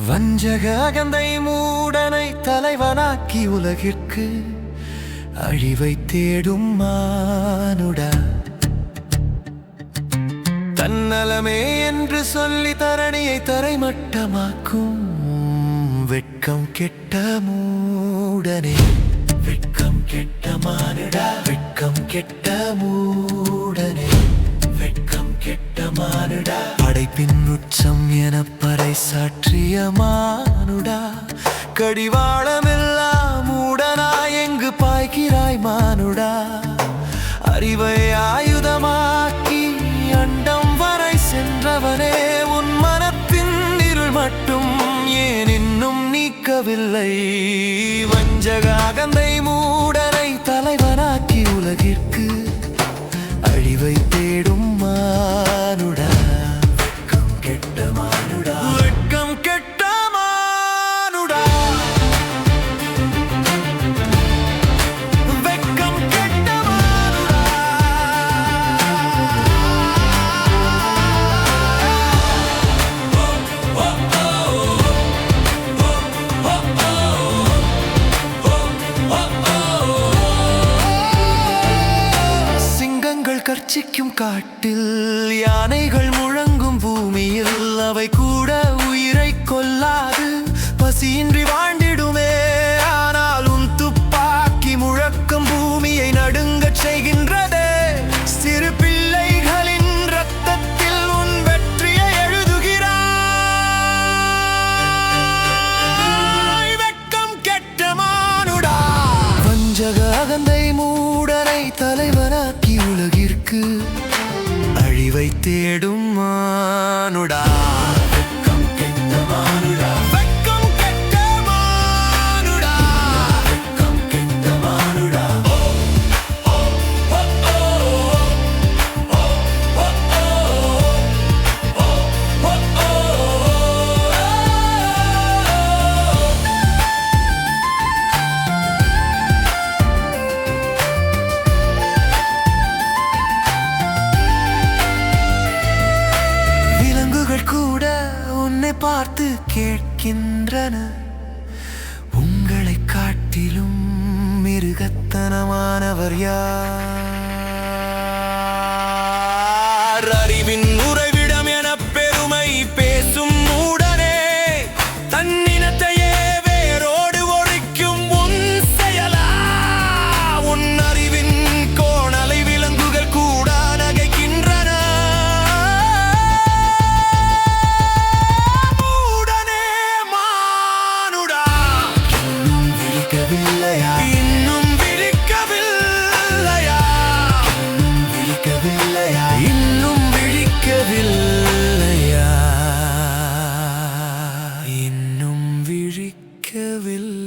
வஞ்சக அகந்தை மூடனை தலைவனாக்கி உலகிற்கு அழிவை தேடும் மானுடா. தன்னலமே என்று சொல்லி தரணியை தரைமட்டமாக்கும் வெட்கம் கெட்ட மூடனே. வெட்கம் கெட்ட மானுடா, வெட்கம் கெட்ட மூடனே, வெட்கம் கெட்ட மானுடா. படைப்பின் உச்சம் என பறைசாற்றிய மானுடா, கடிவாளமில்லா மூடனாய் எங்கு பாய்கிறாய் மானுடா. அறிவை ஆயுதமாக்கி அண்டம் வரை சென்றவனே, உன் மனத்தின் இருள் மட்டும் ஏன் இன்னும் நீக்கவில்லை? வஞ்சக அகந்தை மூடனை தலைவனாக்கி உலகிற்கு அழிவை தேடும் மானுடா. வெட்கம் கெட்ட மானுடா, வெட்கம் கெட்ட மானுடா, வெட்கம் கெட்ட மானுடா. சிங்கங்கள் கர்ச்சிக்கும் காட்டில், யானைகள் முழங்கும் பூமியில், அவை கூட உயிரை கொல்லாது பசியின்றி வாழ்ந்திடுமே. ஆனால் உன் துப்பாக்கி முழக்கம் பூமியை நடுங்கச் செய்கின்றதே. சிறு பிள்ளைகளின் ரத்தத்தில் உன் வெற்றியை எழுதுகிறாய். வெட்கம் கெட்ட மானுடா, வஞ்சக அகந்தை மூடனை தலைவனாக்கி உலகிற்கு அழிவை தேடும் மானுடா. வெட்கம் கெட்ட மானுடா, வெட்கம் கெட்ட மானுடா, வெட்கம் கெட்ட மானுடா. கூட உன்னை பார்த்து கேட்கின்றன, உங்களை காட்டிலும் மிருகத்தனமானவர் யார்? அறிவின் உறைவிடம் என பெருமை பேசும் மூடனே, தன்னினத்தையே வேரோடு ஒழிக்கும் உன் செயலா? உன் அறிவின் கோணலை விலங்குகள் கூட நகைக்கின்றன. இன்னும் விழிக்கவில்லையா? இன்னும் விழிக்கவில்லையா? இன்னும் விழிக்கவில்லை.